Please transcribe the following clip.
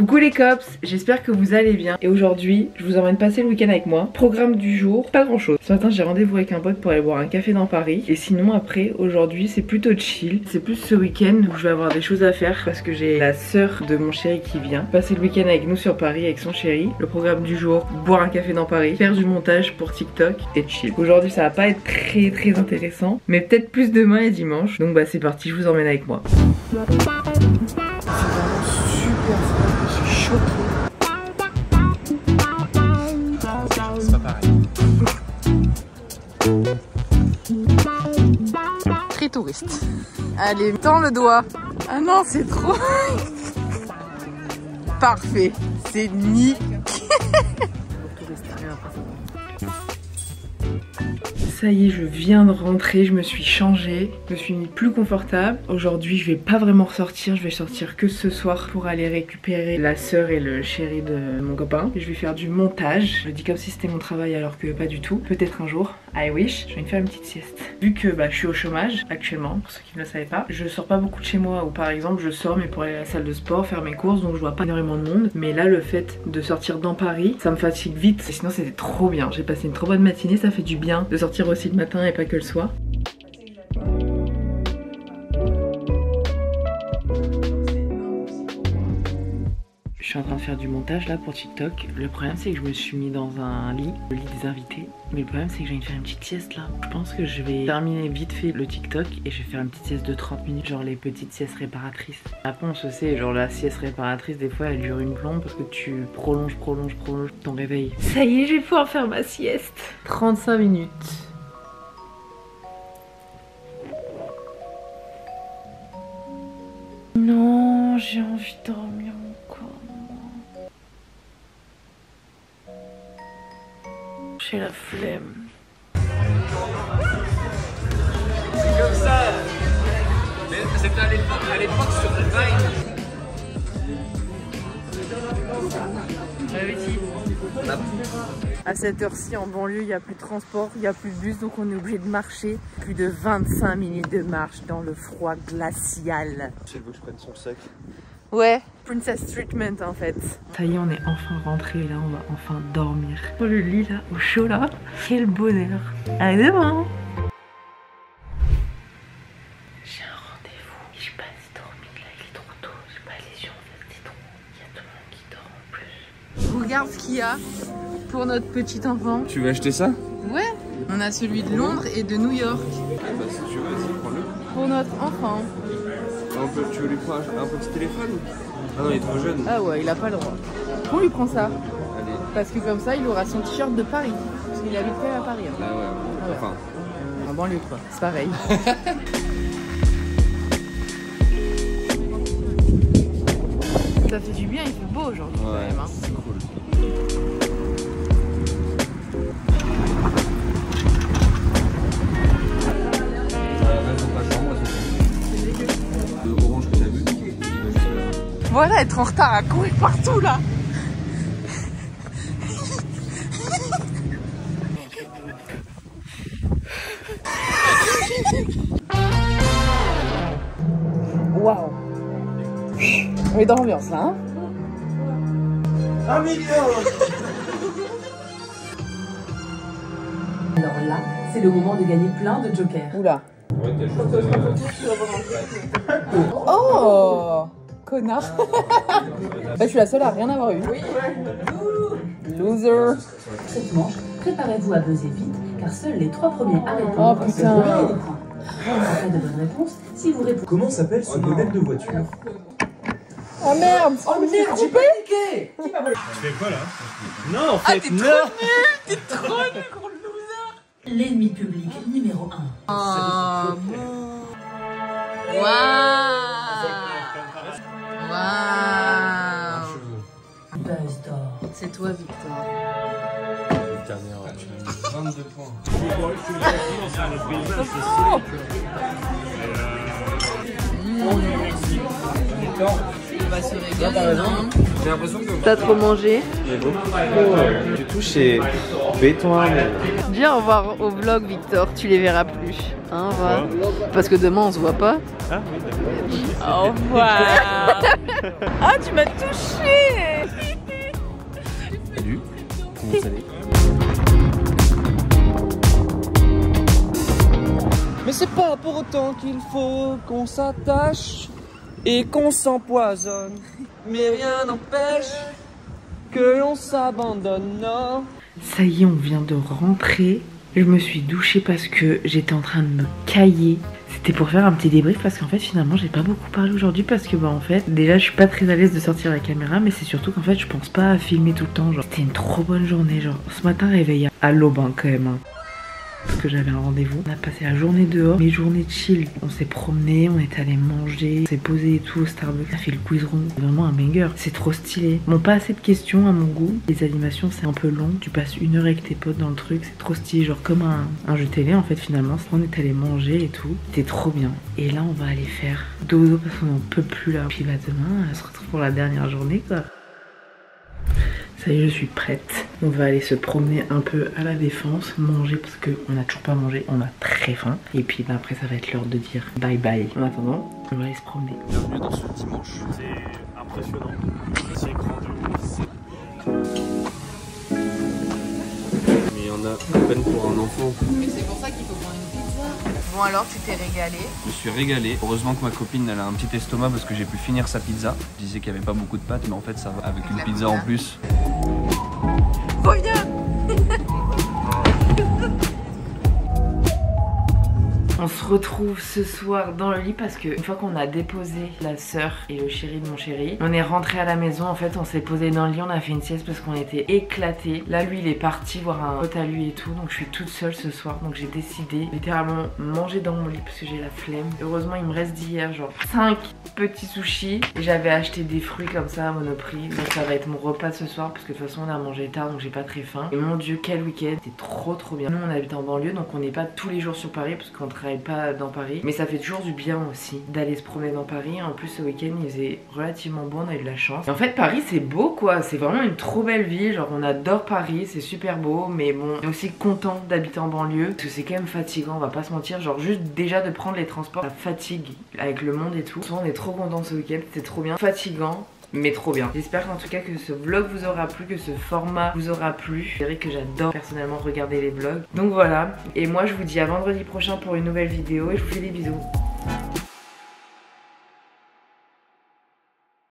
Coucou les cops, j'espère que vous allez bien. Et aujourd'hui, je vous emmène passer le week-end avec moi. Programme du jour, pas grand chose. Ce matin, j'ai rendez-vous avec un pote pour aller boire un café dans Paris. Et sinon, après, aujourd'hui, c'est plutôt chill. C'est plus ce week-end où je vais avoir des choses à faire parce que j'ai la sœur de mon chéri qui vient passer le week-end avec nous sur Paris avec son chéri. Le programme du jour, boire un café dans Paris, faire du montage pour TikTok et chill. Aujourd'hui, ça va pas être très intéressant, mais peut-être plus demain et dimanche. Donc bah c'est parti, je vous emmène avec moi. C'est pas pareil. Très touriste. Allez, tends le doigt. Ah non, c'est trop. Parfait. C'est nickel. Ça y est, je viens de rentrer, je me suis changée, je me suis mis plus confortable. Aujourd'hui, je vais pas vraiment ressortir, je vais sortir que ce soir pour aller récupérer la sœur et le chéri de mon copain. Et je vais faire du montage. Je dis comme si c'était mon travail alors que pas du tout. Peut-être un jour, I wish. Je vais me faire une petite sieste. Vu que je suis au chômage actuellement, pour ceux qui ne le savaient pas, je sors pas beaucoup de chez moi. Ou par exemple, je sors mais pour aller à la salle de sport, faire mes courses, donc je vois pas énormément de monde. Mais là, le fait de sortir dans Paris, ça me fatigue vite. Et sinon, c'était trop bien. J'ai passé une trop bonne matinée, ça fait du bien de sortir aussi le matin et pas que le soir. Je suis en train de faire du montage là pour TikTok. Le problème c'est que je me suis mis dans un lit, le lit des invités. Mais le problème c'est que j'ai envie de faire une petite sieste là. Je pense que je vais terminer vite fait le TikTok et je vais faire une petite sieste de 30 minutes. Genre les petites siestes réparatrices. Après on se sait, genre la sieste réparatrice des fois elle dure une plombe parce que tu prolonges ton réveil. Ça y est, je vais pouvoir faire ma sieste. 35 minutes. Non, j'ai envie de dormir encore. J'ai la flemme. C'est comme ça. C'était à l'époque sur le Vine. À cette heure-ci en banlieue, il n'y a plus de transport, il n'y a plus de bus, donc on est obligé de marcher. Plus de 25 minutes de marche dans le froid glacial. Tu veux que je prenne son sac? Ouais, princess treatment en fait. Ça y est, on est enfin rentré, là on va enfin dormir. Oh, le lit là, au chaud là, quel bonheur. À demain. J'ai un rendez-vous, j'ai pas assez dormi là, il est trop tôt, j'ai pas les yeux en fait, c'est trop. Il y a tout le monde qui dort en plus. Regarde ce qu'il y a pour notre petit enfant. Tu veux acheter ça? Ouais, on a celui de Londres et de New York. Bah si tu veux, vas-y, prends-le. Pour notre enfant. Tu veux lui prendre un petit téléphone? Ah non, il est trop jeune. Ah ouais, il a pas le droit. On lui prend ça. Allez. Parce que comme ça, il aura son t-shirt de Paris. Parce qu'il habite quand même à Paris. Hein. Ah ouais, Ah ouais. enfin. En banlieue quoi, c'est pareil. Ça fait du bien, il fait beau aujourd'hui quand même. Hein. C'est cool. Voilà, être en retard à courir partout là. Waouh. On est dans l'ambiance là, hein. 1 million. Alors là, c'est le moment de gagner plein de jokers. Oula. Ouais, t'as juste. Oh, connard. Bah, je suis la seule à rien avoir eu. Oui. Loser. Cette manche, préparez-vous à buzzer vite, car seuls les 3 premiers à répondre. Oh putain. auront les points. En cas de bonne réponse, si vous répondez. Comment s'appelle ce modèle de voiture? Oh merde. Oh merde, j'ai paniqué! Tu fais quoi là? Non, en fait, T'es trop nul. T'es trop nul, gros loser. L'ennemi public numéro 1. Oh bon. Waouh. Waouh. Buzz d'or. C'est toi, Victor. 22 points. On va se régaler. J'ai l'impression que. T'as trop mangé? Tu touches chez béton armé. Dis au revoir au vlog, Victor, tu les verras plus. Hein, au revoir. Parce que demain on se voit pas. Ah oui, d'accord. Au revoir. Ah, tu m'as touché. C'est pas pour autant qu'il faut qu'on s'attache et qu'on s'empoisonne. Mais rien n'empêche que l'on s'abandonne, non. Ça y est, on vient de rentrer. Je me suis douchée parce que j'étais en train de me cailler. C'était pour faire un petit débrief parce qu'en fait finalement j'ai pas beaucoup parlé aujourd'hui parce que en fait déjà je suis pas très à l'aise de sortir la caméra, mais c'est surtout qu'en fait je pense pas à filmer tout le temps. Genre c'était une trop bonne journée, genre ce matin réveillé à l'aube quand même parce que j'avais un rendez-vous. On a passé la journée dehors, mes journées de chill. On s'est promené, on est allé manger, on s'est posé et tout au Starbucks. On a fait le quiz rond, c'est vraiment un banger. C'est trop stylé. Bon, pas assez de questions à mon goût. Les animations c'est un peu long. Tu passes 1 heure avec tes potes dans le truc, c'est trop stylé, genre comme un jeu télé en fait finalement. On est allé manger et tout. C'était trop bien. Et là on va aller faire dodo parce qu'on en peut plus là. Puis demain on se retrouve pour la dernière journée quoi. Ça y est, je suis prête. On va aller se promener un peu à la Défense, manger parce qu'on n'a toujours pas mangé, on a très faim. Et puis après ça va être l'heure de dire bye bye. En attendant, on va aller se promener. Bienvenue dans ce dimanche. C'est impressionnant. C'est grandiose. Mais il y en a à peine pour un enfant. Mais c'est pour ça qu'il faut prendre une pizza. Bon alors, tu t'es régalé? Je me suis régalé. Heureusement que ma copine elle a un petit estomac parce que j'ai pu finir sa pizza. Je disais qu'il n'y avait pas beaucoup de pâtes, mais en fait ça va avec une pizza en plus. Reviens. On se retrouve ce soir dans le lit parce que une fois qu'on a déposé la sœur et le chéri de mon chéri, on est rentré à la maison. En fait on s'est posé dans le lit, on a fait une sieste parce qu'on était éclatés. Là lui il est parti voir un pote à lui et tout, donc je suis toute seule ce soir. Donc j'ai décidé littéralement manger dans mon lit parce que j'ai la flemme. Heureusement il me reste d'hier genre 5 petits sushis et j'avais acheté des fruits comme ça à Monoprix. Donc ça va être mon repas de ce soir parce que de toute façon on a mangé tard donc j'ai pas très faim. Et mon dieu quel week-end, c'était trop bien. Nous on habite en banlieue donc on n'est pas tous les jours sur Paris parce qu'on travaille pas dans Paris, mais ça fait toujours du bien aussi d'aller se promener dans Paris. En plus ce week-end il faisait relativement bon, on a eu de la chance. Et en fait Paris c'est beau quoi, c'est vraiment une trop belle ville, genre on adore Paris, c'est super beau, mais bon on est aussi content d'habiter en banlieue parce que c'est quand même fatigant, on va pas se mentir, genre juste déjà de prendre les transports, ça fatigue avec le monde et tout. On est trop content ce week-end, c'était trop bien, fatigant mais trop bien. J'espère en tout cas que ce vlog vous aura plu, que ce format vous aura plu. C'est vrai que j'adore personnellement regarder les vlogs. Donc voilà, et moi je vous dis à vendredi prochain pour une nouvelle vidéo et je vous fais des bisous.